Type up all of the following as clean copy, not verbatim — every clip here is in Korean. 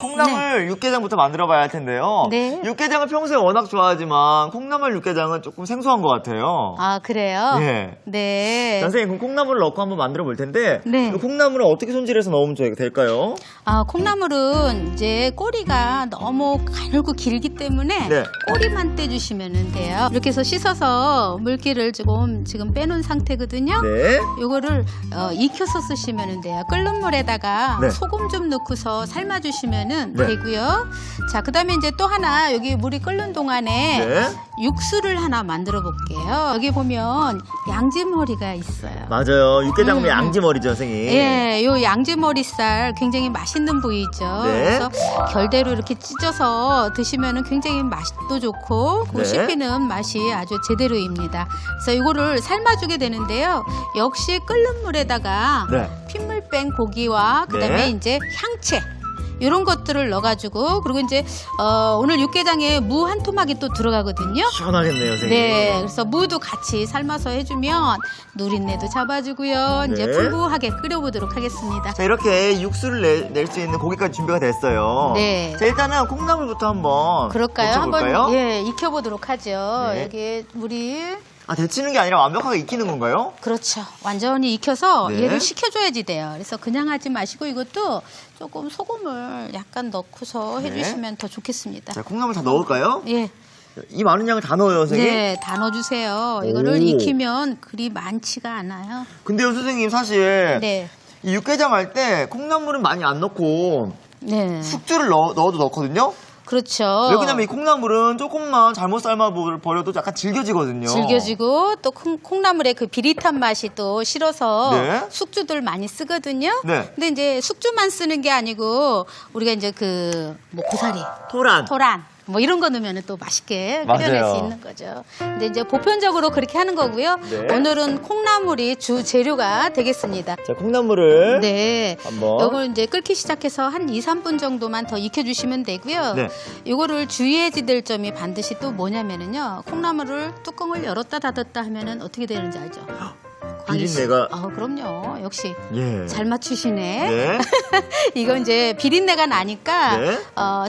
콩나물 육개장부터 만들어 봐야 할 텐데요. 네. 육개장을 평소에 워낙 좋아하지만 콩나물 육개장은 조금 생소한 것 같아요. 아, 그래요? 예. 네. 선생님, 그럼 콩나물을 넣고 한번 만들어 볼 텐데 네. 이 콩나물을 어떻게 손질해서 넣으면 될까요? 아, 콩나물은 이제 꼬리가 너무 가늘고 길기 때문에 네. 꼬리만 떼주시면 돼요. 이렇게 해서 씻어서 물기를 지금 빼놓은 상태거든요. 네. 요거를 익혀서 쓰시면 돼요. 끓는 물에다가 네. 소금 좀 넣고서 삶아주시면 네. 되고요. 자, 그 다음에 이제 또 하나 여기 물이 끓는 동안에 네. 육수를 하나 만들어 볼게요. 여기 보면 양지머리가 있어요. 맞아요. 육개장은 양지머리죠, 선생님. 예, 요 양지머리살 굉장히 맛있는 부위죠. 네. 그래서 결대로 이렇게 찢어서 드시면 굉장히 맛도 좋고 그 네. 씹히는 맛이 아주 제대로입니다. 그래서 이거를 삶아주게 되는데요. 역시 끓는 물에다가 네. 핏물 뺀 고기와 그다음에 네. 이제 향채 이런 것들을 넣어가지고 그리고 이제 오늘 육개장에 무 한 토막이 또 들어가거든요. 시원하겠네요, 선생님. 네, 그래서 무도 같이 삶아서 해주면 누린내도 잡아주고요. 이제 네. 풍부하게 끓여보도록 하겠습니다. 자, 이렇게 육수를 낼 수 있는 고기까지 준비가 됐어요. 네. 자, 일단은 콩나물부터 한번 그럴까요? 데쳐볼까요? 한번 예 익혀보도록 하죠. 네. 여기 물이 아, 데치는 게 아니라 완벽하게 익히는 건가요? 그렇죠. 완전히 익혀서 네. 얘를 식혀줘야지 돼요. 그래서 그냥 하지 마시고 이것도 조금 소금을 약간 넣고서 네. 해주시면 더 좋겠습니다. 자, 콩나물 다 넣을까요? 예. 이 많은 양을 다 넣어요, 선생님? 네, 다 넣어주세요. 이거를 오. 익히면 그리 많지가 않아요. 근데요, 선생님, 사실 네. 이 육개장 할 때 콩나물은 많이 안 넣고 네. 숙주를 넣어도 넣거든요? 그렇죠. 왜냐면 이 콩나물은 조금만 잘못 삶아 버려도 약간 질겨지거든요. 질겨지고 또 콩나물의 그 비릿한 맛이 또 싫어서 네. 숙주들 많이 쓰거든요. 네. 근데 이제 숙주만 쓰는 게 아니고 우리가 이제 뭐 고사리, 토란. 뭐 이런 거 넣으면 또 맛있게 맞아요. 끓여낼 수 있는 거죠. 근데 이제 보편적으로 그렇게 하는 거고요. 네. 오늘은 콩나물이 주 재료가 되겠습니다. 자, 콩나물을 네. 한번. 요걸 이제 끓기 시작해서 한 2, 3분 정도만 더 익혀주시면 되고요. 네. 요거를 주의해야 될 점이 반드시 또 뭐냐면은요. 콩나물을 뚜껑을 열었다 닫았다 하면은 어떻게 되는지 알죠? 비린내가. 아, 그럼요. 역시 예. 잘 맞추시네. 네. 이거 이제 비린내가 나니까 네.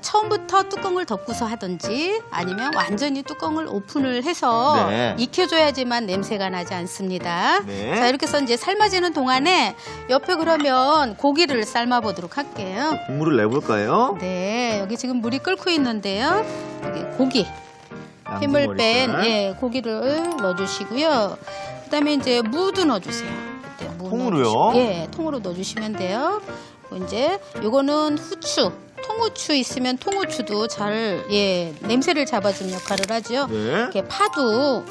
처음부터 뚜껑을 덮고서 하든지 아니면 완전히 뚜껑을 오픈을 해서 네. 익혀줘야지만 냄새가 나지 않습니다. 네. 자, 이렇게 해서 이제 삶아지는 동안에 옆에 그러면 고기를 삶아보도록 할게요. 국물을 내볼까요? 네, 여기 지금 물이 끓고 있는데요. 여기 고기, 핏물 뺀 양지머리살. 고기를 넣어주시고요. 그다음에 이제 무도 넣어주세요. 그때 무 통으로요? 넣어주시고, 예, 통으로 넣어주시면 돼요. 그리고 이제 요거는 후추, 통후추 있으면 통후추도 냄새를 잡아주는 역할을 하죠. 네. 이렇게 파도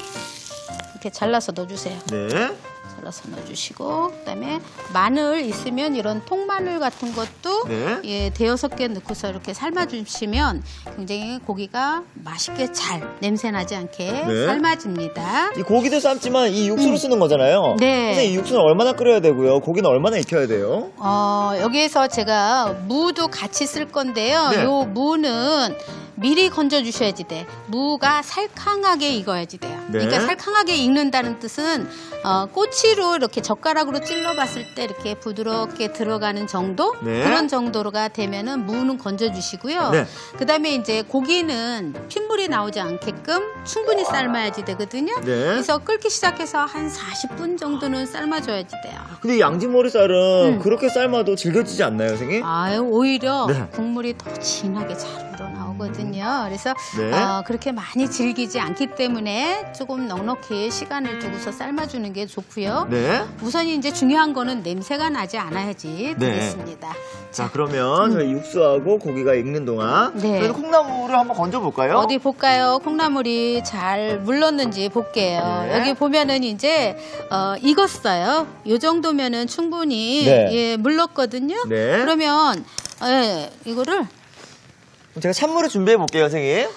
이렇게 잘라서 넣어주세요. 네. 잘라서 넣어주시고 그다음에 마늘 있으면 이런 통마늘 같은 것도 네. 대여섯 개 넣고서 이렇게 삶아주시면 굉장히 고기가 맛있게 잘 냄새 나지 않게 네. 삶아집니다. 이 고기도 삶지만 이 육수로 쓰는 거잖아요. 네. 선생님, 이 육수는 얼마나 끓여야 되고요? 고기는 얼마나 익혀야 돼요? 여기에서 제가 무도 같이 쓸 건데요. 네. 요 무는 미리 건져 주셔야지 돼. 무가 살캉하게 익어야지 돼요. 네. 그러니까 살캉하게 익는다는 뜻은 꼬치로 이렇게 젓가락으로 찔러봤을 때 이렇게 부드럽게 들어가는 정도 네. 그런 정도로가 되면은 무는 건져 주시고요. 네. 그다음에 이제 고기는 핏물이 나오지 않게끔 충분히 삶아야지 되거든요. 네. 그래서 끓기 시작해서 한 40분 정도는 삶아줘야지 돼요. 근데 이 양지머리살은 그렇게 삶아도 질겨지지 않나요, 선생님? 아유, 오히려 네. 국물이 더 진하게 잘 우러나오거든요. 그래서 네. 그렇게 많이 질기지 않기 때문에 조금 넉넉히 시간을 두고서 삶아주는 게 좋고요. 네. 우선이 이제 중요한 거는 냄새가 나지 않아야지 네. 되겠습니다. 자, 그러면 저희 육수하고 고기가 익는 동안 네. 저희는 콩나물을 한번 건져볼까요? 어디 볼까요? 콩나물이 잘 물렀는지 볼게요. 네. 여기 보면은 이제 익었어요. 요 정도면은 충분히 네. 물렀거든요. 네. 그러면 이거를 제가 찬물을 준비해 볼게요, 선생님.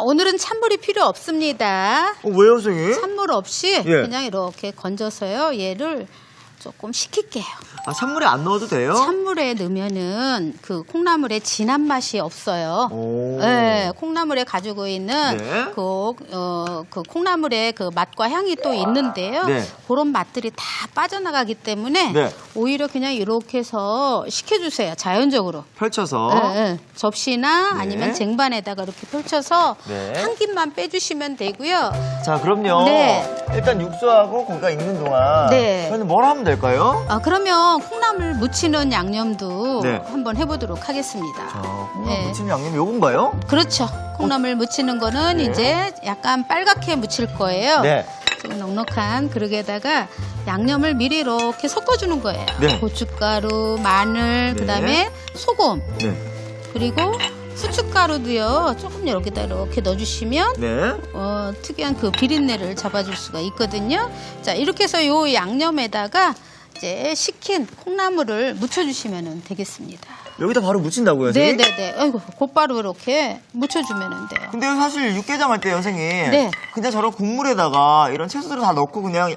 오늘은 찬물이 필요 없습니다. 왜요, 선생님? 찬물 없이 예. 그냥 이렇게 건져서요. 얘를 조금 식힐게요. 아, 찬물에 안 넣어도 돼요? 찬물에 넣으면은 그 콩나물의 진한 맛이 없어요. 오. 네, 콩나물에 가지고 있는 네. 그 콩나물의 그 맛과 향이 또 있는데요. 네. 그런 맛들이 다 빠져나가기 때문에 네. 오히려 그냥 이렇게 해서 식혀주세요. 자연적으로. 펼쳐서. 네, 네. 접시나 네. 아니면 쟁반에다가 이렇게 펼쳐서 네. 한 김만 빼주시면 되고요. 자, 그럼요. 네. 일단 육수하고 고기가 익는 동안 네. 저희는 뭘 하면 될까요? 그러면 콩나물 무치는 양념도 네. 한번 해보도록 하겠습니다. 자, 콩나물 네. 무치는 양념 요건가요? 그렇죠. 콩나물 무치는 거는 네. 이제 약간 빨갛게 무칠 거예요. 네. 좀 넉넉한 그릇에다가 양념을 미리 이렇게 섞어주는 거예요. 네. 고춧가루, 마늘, 네. 그다음에 소금, 네. 그리고 후춧가루도요. 조금 여기다 이렇게 넣어주시면 네. 특이한 그 비린내를 잡아줄 수가 있거든요. 자, 이렇게 해서 요 양념에다가 이제 식힌 콩나물을 묻혀주시면 되겠습니다. 여기다 바로 무친다고요, 선생님? 네네네. 아이고, 곧바로 이렇게 묻혀주면 돼요. 근데 사실 육개장 할 때 선생님 네. 그냥 저런 국물에다가 이런 채소들을 다 넣고 그냥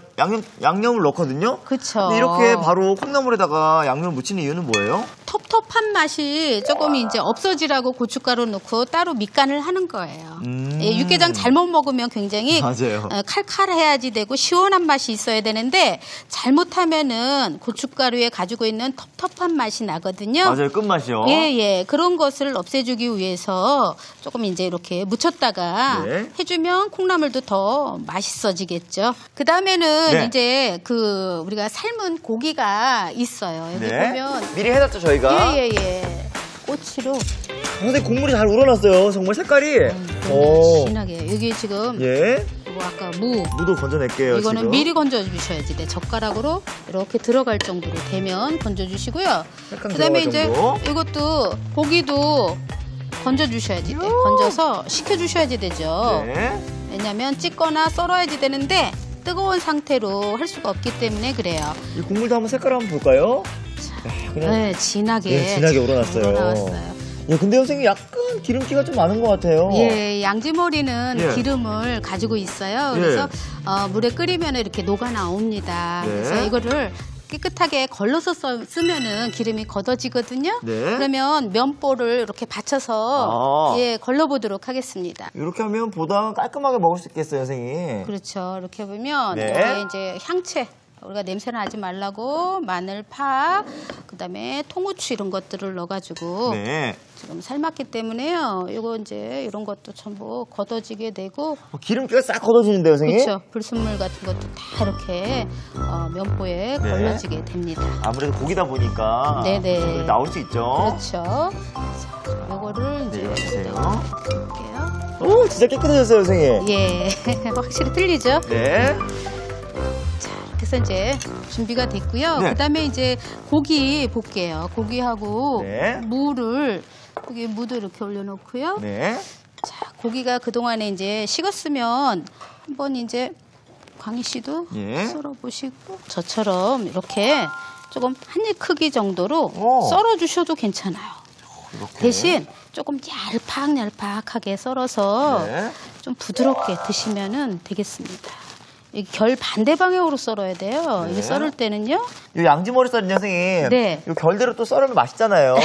양념을 넣거든요. 그쵸. 근데 이렇게 바로 콩나물에다가 양념을 묻히는 이유는 뭐예요? 텁텁한 맛이 조금 이제 없어지라고 고춧가루 넣고 따로 밑간을 하는 거예요. 예, 육개장 잘못 먹으면 굉장히 맞아요. 칼칼해야지 되고 시원한 맛이 있어야 되는데 잘못하면은 고춧가루에 가지고 있는 텁텁한 맛이 나거든요. 맞아요, 끝맛이요. 예. 그런 것을 없애주기 위해서 조금 이제 이렇게 묻혔다가 네. 해주면 콩나물도 더 맛있어지겠죠. 그 다음에는 네. 이제 그 우리가 삶은 고기가 있어요. 여기 네. 보면 미리 해놨죠, 저희가. 예. 꼬치로 선생님 국물이 잘 우러났어요. 정말 색깔이. 진하게. 여기 지금 예. 뭐 아까 무. 무도 건져낼게요. 이거는 지금. 미리 건져주셔야지 돼. 젓가락으로 이렇게 들어갈 정도로 되면 건져주시고요. 약간 그다음에 들어갈 이제 정도. 이것도 고기도 건져주셔야지 돼. 건져서 식혀주셔야지 되죠. 네. 왜냐면 찢거나 썰어야지 되는데 뜨거운 상태로 할 수가 없기 때문에 그래요. 이 국물도 한번 색깔 한번 볼까요? 야, 그냥 네, 진하게. 네, 진하게 우러났어요. 우러나왔어요. 예, 근데 선생님 약간 기름기가 좀 많은 것 같아요. 예, 양지머리는 예. 기름을 가지고 있어요. 예. 그래서 물에 끓이면 이렇게 녹아 나옵니다. 네. 그래서 이거를 깨끗하게 걸러서 쓰면은 기름이 걷어지거든요. 네. 그러면 면보를 이렇게 받쳐서 걸러보도록 하겠습니다. 이렇게 하면 보다 깔끔하게 먹을 수 있겠어요, 선생님. 그렇죠. 이렇게 보면 네. 여기에 이제 향채. 우리가 냄새 나지 말라고 마늘, 파, 그다음에 통후추 이런 것들을 넣어가지고 네. 지금 삶았기 때문에요. 이거 이제 이런 것도 전부 걷어지게 되고 기름기가 싹 걷어지는데요, 선생님? 그렇죠. 불순물 같은 것도 다 이렇게 면보에 네. 걸러지게 됩니다. 아무래도 고기다 보니까 네네. 나올 수 있죠. 그렇죠. 자, 이거를 이제 네, 해주세요. 볼게요. 오, 진짜 깨끗해졌어요, 선생님. 예, 확실히 틀리죠. 네. 그래서 이제 준비가 됐고요. 네. 그다음에 이제 고기 볼게요. 고기하고 네. 무를 여기 무도 이렇게 올려놓고요. 네. 자, 고기가 그 동안에 이제 식었으면 한번 이제 광희 씨도 예. 썰어 보시고 저처럼 이렇게 조금 한 입 크기 정도로 오. 썰어 주셔도 괜찮아요. 이렇게. 대신 조금 얄팍하게 썰어서 네. 좀 부드럽게 드시면은 되겠습니다. 이 결 반대 방향으로 썰어야 돼요. 네. 이게 썰을 때는요. 이 양지머리 썰은 선생님. 네. 이 결대로 또 썰으면 맛있잖아요.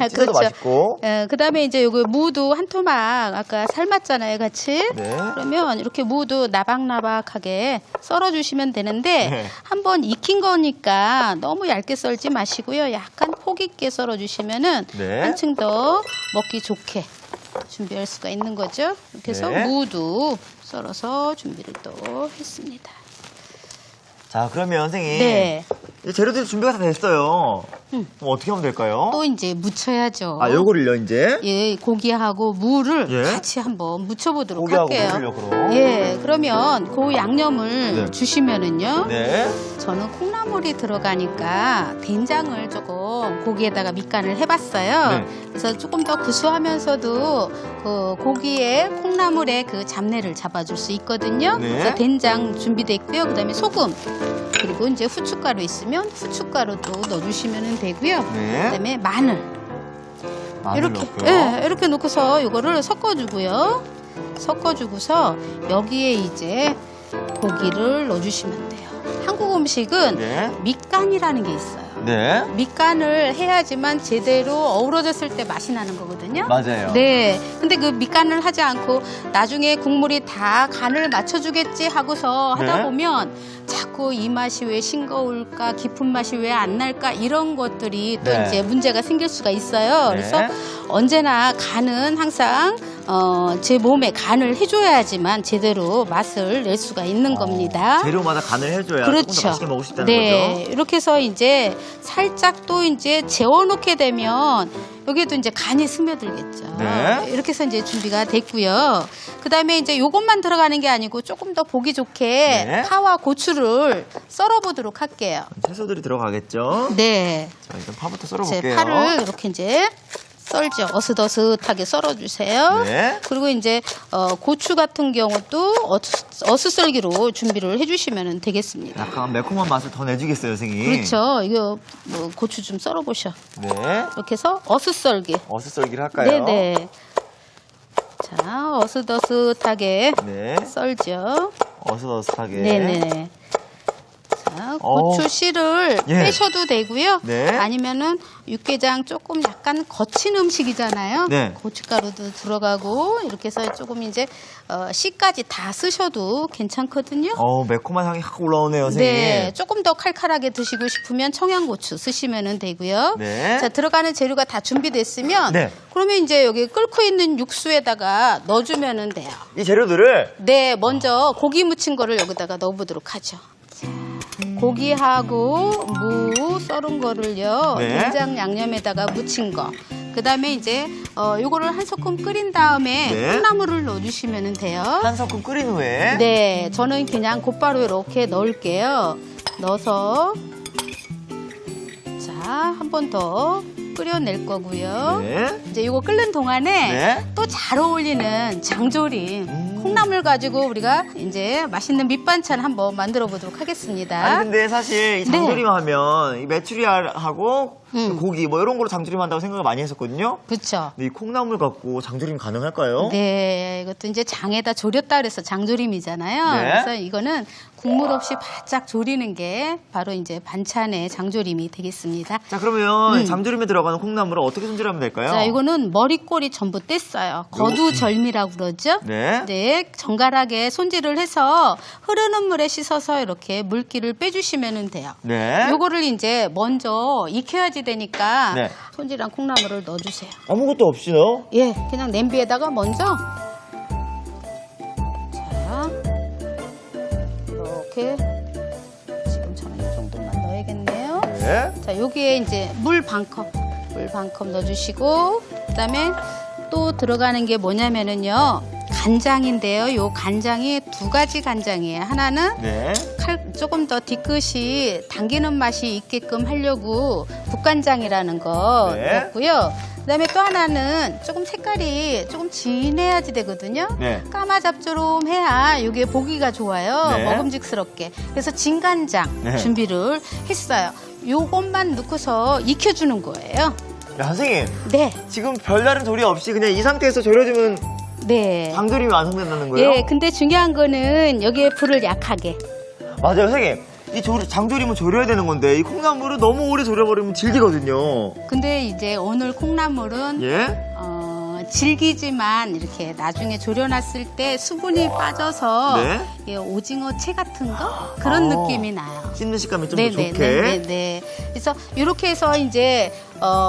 찢어도 맛있고. 그다음에 이제 요거 무도 한 토막 아까 삶았잖아요, 같이. 네. 그러면 이렇게 무도 나박나박하게 썰어 주시면 되는데 네. 한번 익힌 거니까 너무 얇게 썰지 마시고요. 약간 폭 있게 썰어 주시면은 네. 한층 더 먹기 좋게 준비할 수가 있는 거죠. 이렇게 해서 네. 무도 썰어서 준비를 또 했습니다. 자, 그러면 선생님. 네. 이제 재료들 준비가 다 됐어요. 그럼 어떻게 하면 될까요? 또 이제 무쳐야죠. 아, 요거를요, 이제? 예, 고기하고 무를 예? 같이 한번 무쳐보도록 고기하고 할게요. 무를요, 그럼? 예, 그러면 그 양념을 네. 주시면은요. 네. 저는 콩나물이 들어가니까 된장을 조금 고기에다가 밑간을 해봤어요. 네. 그래서 조금 더 구수하면서도 그 고기에 콩나물의 그 잡내를 잡아줄 수 있거든요. 네. 그래서 된장 준비됐고요. 그다음에 소금 그리고 이제 후춧가루 있으면 후춧가루도 넣어주시면 되고요. 네. 그다음에 마늘. 마늘 이렇게 넣고요. 예, 이렇게 넣고서 이거를 섞어주고요. 섞어주고서 여기에 이제 고기를 넣어주시면 돼요. 한국 음식은 네. 밑간이라는 게 있어요. 네. 밑간을 해야지만 제대로 어우러졌을 때 맛이 나는 거거든요. 맞아요. 네. 근데 그 밑간을 하지 않고 나중에 국물이 다 간을 맞춰주겠지 하고서 하다 네. 보면 자꾸 이 맛이 왜 싱거울까, 깊은 맛이 왜 안 날까 이런 것들이 또 네. 이제 문제가 생길 수가 있어요. 네. 그래서 언제나 간은 항상 제 몸에 간을 해줘야지만 제대로 맛을 낼 수가 있는 겁니다. 재료마다 간을 해줘야 그렇죠. 조금 더 맛있게 먹을 수 있다는 네, 거죠. 이렇게 해서 이제 살짝 또 이제 재워놓게 되면 여기에도 이제 간이 스며들겠죠. 네. 이렇게 해서 이제 준비가 됐고요. 그 다음에 이제 요것만 들어가는 게 아니고 조금 더 보기 좋게 네. 파와 고추를 썰어보도록 할게요. 채소들이 들어가겠죠. 네. 자, 일단 파부터 제 썰어볼게요. 파를 이렇게 이제 썰죠. 어슷어슷하게 썰어주세요. 네. 그리고 이제 고추 같은 경우도 어슷썰기로 준비를 해주시면 되겠습니다. 약간 매콤한 맛을 더 내주겠어요, 선생님. 그렇죠. 이거 뭐 고추 좀 썰어보셔. 네. 이렇게 해서 어슷썰기. 어슷썰기를 할까요? 네네. 자, 어슷어슷하게 네. 썰죠. 어슷어슷하게. 네네. 자, 고추 씨를 예. 빼셔도 되고요. 네. 아니면은 육개장 조금 약간 거친 음식이잖아요. 네. 고춧가루도 들어가고 이렇게 해서 조금 이제 씨까지 다 쓰셔도 괜찮거든요. 매콤한 향이 확 올라오네요, 선생님. 네, 조금 더 칼칼하게 드시고 싶으면 청양고추 쓰시면 되고요. 네. 자, 들어가는 재료가 다 준비됐으면 네. 그러면 이제 여기 끓고 있는 육수에다가 넣어주면 돼요. 이 재료들을 네, 먼저 고기 무친 거를 여기다가 넣어보도록 하죠. 자, 고기하고 무 썰은 거를요, 네. 된장 양념에다가 무친 거. 그 다음에 이제 요거를 한 소끔 끓인 다음에 네. 콩나물을 넣어주시면 돼요. 한 소끔 끓인 후에 네, 저는 그냥 곧바로 이렇게 넣을게요. 넣어서 자, 한 번 더 끓여낼 거고요. 네. 이제 이거 끓는 동안에 네. 또 잘 어울리는 장조림, 콩나물 가지고 우리가 이제 맛있는 밑반찬 한번 만들어 보도록 하겠습니다. 아니 근데 사실 이 네. 장조림 하면 이 메추리알하고 음. 고기 뭐 이런 걸로 장조림 한다고 생각을 많이 했었거든요. 그렇죠. 근데 이 콩나물 갖고 장조림 가능할까요? 네, 이것도 이제 장에다 졸였다 그래서 장조림이잖아요. 네. 그래서 이거는 국물 없이 바짝 조리는 게 바로 이제 반찬의 장조림이 되겠습니다. 자 그러면 장조림에 들어가는 콩나물을 어떻게 손질하면 될까요? 자, 이거는 머리꼬리 전부 뗐어요. 거두절미라고 그러죠. 네. 네, 정갈하게 손질을 해서 흐르는 물에 씻어서 이렇게 물기를 빼주시면 돼요. 네. 요거를 이제 먼저 익혀야지 되니까 네. 손질한 콩나물을 넣어주세요. 아무것도 없이요? 예, 그냥 냄비에다가 먼저 자, 이렇게 지금 저는 이 정도만 넣어야겠네요. 네. 자, 여기에 이제 물 반 컵 넣어주시고, 그다음에 또 들어가는 게 뭐냐면은요, 간장인데요. 요 간장이 두 가지 간장이에요. 하나는 네. 조금 더 뒤끝이 당기는 맛이 있게끔 하려고 국간장이라는 거 네. 넣었고요. 그다음에 또 하나는 조금 색깔이 조금 진해야지 되거든요. 네. 까마잡조름해야 이게 보기가 좋아요. 네. 먹음직스럽게. 그래서 진간장 네. 준비를 했어요. 요것만 넣고서 익혀주는 거예요. 야 선생님 네, 지금 별다른 조리 없이 그냥 이 상태에서 졸여주면 네. 장조림이 완성된다는 거예요? 예, 근데 중요한 거는 여기에 불을 약하게. 맞아요 선생님 이 장조림은 졸여야 되는 건데 이 콩나물을 너무 오래 졸여버리면 질기거든요. 근데 이제 오늘 콩나물은 예? 질기지만 이렇게 나중에 졸여놨을 때 수분이 빠져서 네. 예, 오징어 채 같은 거 그런 느낌이 나요. 씹는 식감이 좀 더 좋게. 네네네. 그래서 이렇게 해서 이제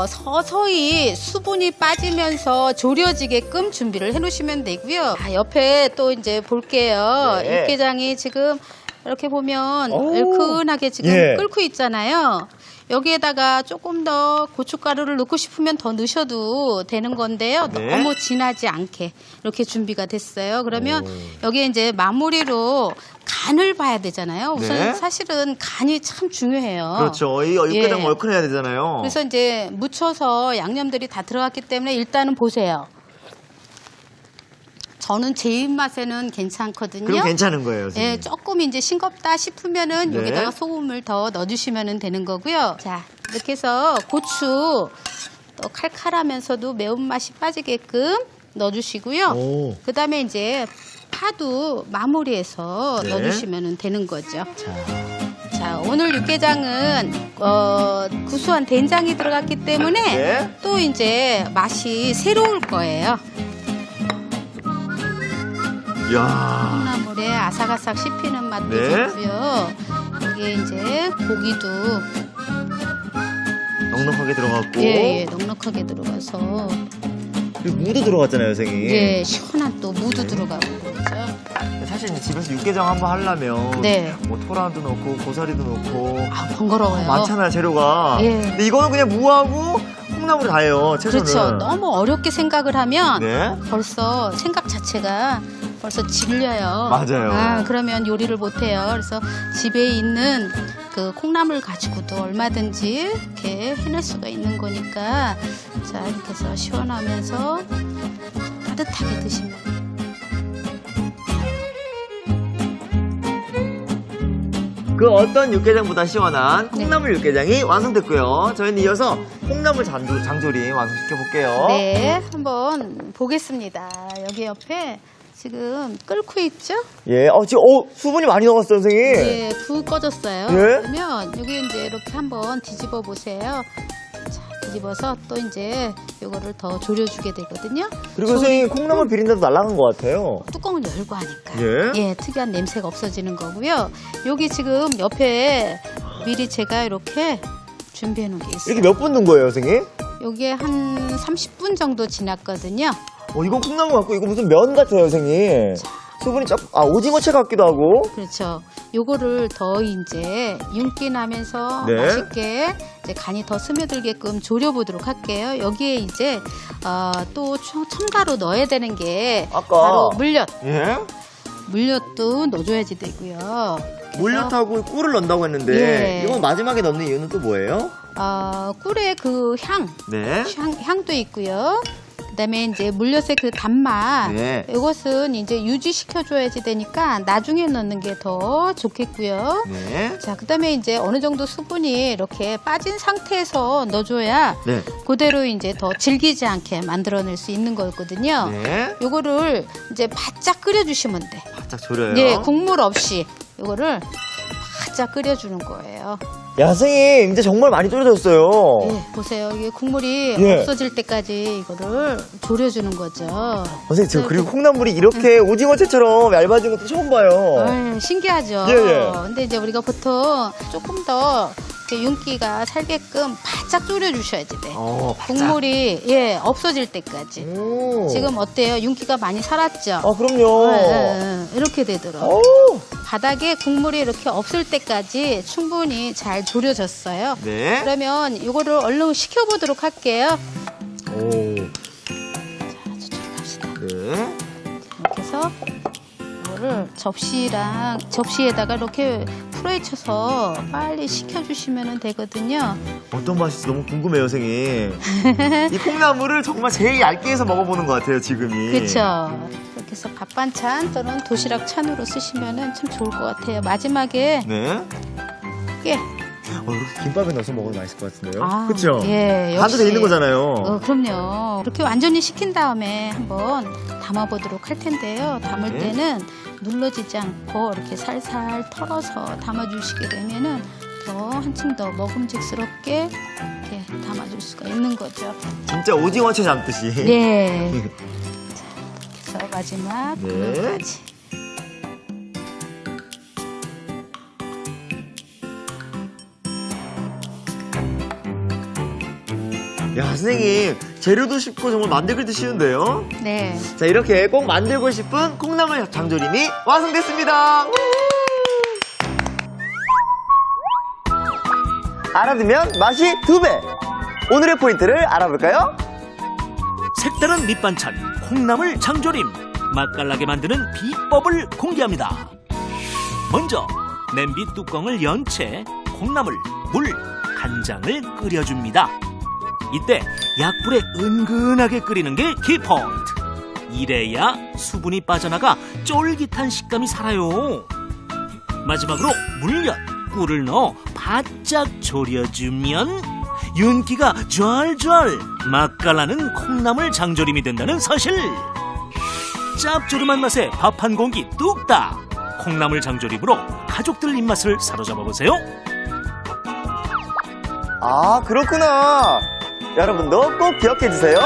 서서히 수분이 빠지면서 졸여지게끔 준비를 해놓으시면 되고요. 옆에 또 이제 볼게요. 네. 육개장이 지금 이렇게 보면 오. 얼큰하게 지금 예. 끓고 있잖아요. 여기에다가 조금 더 고춧가루를 넣고 싶으면 더 넣으셔도 되는 건데요. 네. 너무 진하지 않게 이렇게 준비가 됐어요. 그러면 여기에 이제 마무리로 간을 봐야 되잖아요. 우선 네. 사실은 간이 참 중요해요. 그렇죠. 이 육개장 예. 얼큰해야 되잖아요. 그래서 이제 묻혀서 양념들이 다 들어갔기 때문에 일단은 보세요. 저는 제 입맛에는 괜찮거든요. 그럼 괜찮은 거예요, 선생님. 예, 조금 이제 싱겁다 싶으면은 네. 여기다가 소금을 더 넣어주시면 되는 거고요. 자, 이렇게 해서 고추 또 칼칼하면서도 매운맛이 빠지게끔 넣어주시고요. 오. 그 다음에 이제 파도 마무리해서 네. 넣어주시면 되는 거죠. 자, 오늘 육개장은 구수한 된장이 들어갔기 때문에 네. 또 이제 맛이 새로울 거예요. 이야. 콩나물에 아삭아삭 씹히는 맛도 네. 좋고요. 여기에 이제 고기도 넉넉하게 들어갔고. 예, 넉넉하게 들어가서 그리고 무도 들어갔잖아요, 선생님. 예, 시원한 또 무도 들어가고 그러죠. 사실 이제 집에서 육개장 한번 하려면 네. 뭐 토란도 넣고 고사리도 넣고 아, 번거로워요. 많잖아요, 재료가. 예. 근데 이거는 그냥 무하고 콩나물이 다예요, 채소는. 그렇죠. 너무 어렵게 생각을 하면 네. 벌써 생각 자체가 벌써 질려요. 맞아요. 아, 그러면 요리를 못해요. 그래서 집에 있는 그 콩나물 가지고도 얼마든지 이렇게 해낼 수가 있는 거니까 자, 이렇게 해서 시원하면서 따뜻하게 드시면 그 어떤 육개장보다 시원한 콩나물 육개장이 완성됐고요. 저희는 이어서 콩나물 장조림 완성시켜 볼게요. 네, 한번 보겠습니다. 여기 옆에 지금 끓고 있죠? 예, 지금 수분이 많이 녹았어요, 선생님. 네, 불 꺼졌어요. 예? 그러면 여기 이제 이렇게 한번 뒤집어 보세요. 자, 뒤집어서 또 이제 요거를 더 졸여주게 되거든요. 그리고 선생님 콩나물 비린내도 날아간 것 같아요. 뚜껑을 열고 하니까 예? 특이한 냄새가 없어지는 거고요. 여기 지금 옆에 미리 제가 이렇게 준비해 놓은 게 있어요. 이렇게 몇 분 둔 거예요, 선생님? 여기에 한 30분 정도 지났거든요. 이건 콩나물 같고 이거 무슨 면 같아요, 선생님. 수분이 오징어채 같기도 하고. 그렇죠. 요거를 더 이제 윤기 나면서 네. 맛있게 이제 간이 더 스며들게끔 졸여보도록 할게요. 여기에 이제 또 첨가로 넣어야 되는 게 아까. 바로 물엿. 예? 물엿도 넣어줘야지 되고요. 물엿하고 꿀을 넣는다고 했는데 예. 이건 마지막에 넣는 이유는 또 뭐예요? 꿀의 그 네. 향도 있고요. 그다음에 이제 물엿의 그 단맛, 네. 이것은 이제 유지시켜줘야지 되니까 나중에 넣는 게 더 좋겠고요. 네. 자, 그다음에 이제 어느 정도 수분이 이렇게 빠진 상태에서 넣어줘야 네. 그대로 이제 더 질기지 않게 만들어낼 수 있는 거거든요. 네. 요거를 이제 바짝 끓여주시면 돼. 바짝 졸여요. 예, 국물 없이 요거를 바짝 끓여주는 거예요. 야, 선생님 이제 정말 많이 졸여졌어요. 예, 보세요. 이게 국물이 예. 없어질 때까지 이거를 졸여주는 거죠. 선생님 저 그리고 콩나물이 이렇게 오징어채처럼 얇아진 것도 처음 봐요. 아유, 신기하죠. 예, 예. 근데 이제 우리가 보통 조금 더 이렇게 윤기가 살게끔 바짝 졸여주셔야지 돼. 바짝. 국물이 없어질 때까지. 오. 지금 어때요? 윤기가 많이 살았죠? 그럼요. 이렇게 되더라고요. 오. 바닥에 국물이 이렇게 없을 때까지 충분히 잘 졸여졌어요. 네. 그러면 이거를 얼른 식혀보도록 할게요. 오. 자, 저쪽으로 갑시다. 네. 이렇게 해서 이거를 접시에다가 이렇게 풀어헤쳐서 빨리 식혀주시면 되거든요. 어떤 맛일지 너무 궁금해요, 선생님. 이 콩나물을 정말 제일 얇게 해서 먹어보는 것 같아요, 지금이. 그렇죠. 이렇게 해서 밥 반찬 또는 도시락 찬으로 쓰시면 참 좋을 것 같아요. 마지막에 네. 예. 이렇게 김밥에 넣어서 먹으면 맛있을 것 같은데요. 아, 그렇죠? 예, 간도 돼 있는 거잖아요. 그럼요. 이렇게 완전히 식힌 다음에 한번 담아보도록 할 텐데요. 담을 네. 때는 눌러지지 않고 이렇게 살살 털어서 담아주시게 되면은 더 한층 더 먹음직스럽게 이렇게 담아줄 수가 있는 거죠. 진짜 오징어채 담듯이. 네. 자, 그래서 마지막 네. 국물까지. 야, 선생님 재료도 쉽고 정말 만들기도 쉬운데요. 네. 자, 이렇게 꼭 만들고 싶은 콩나물 장조림이 완성됐습니다. 알아두면 맛이 2배. 오늘의 포인트를 알아볼까요? 색다른 밑반찬 콩나물 장조림 맛깔나게 만드는 비법을 공개합니다. 먼저 냄비 뚜껑을 연 채 콩나물, 물, 간장을 끓여줍니다. 이때 약불에 은근하게 끓이는 게 키포인트. 이래야 수분이 빠져나가 쫄깃한 식감이 살아요. 마지막으로 물엿, 꿀을 넣어 바짝 졸여주면 윤기가 좔좔 맛깔나는 콩나물 장조림이 된다는 사실. 짭조름한 맛에 밥 한 공기 뚝딱. 콩나물 장조림으로 가족들 입맛을 사로잡아 보세요. 아, 그렇구나. 여러분도 꼭 기억해 주세요.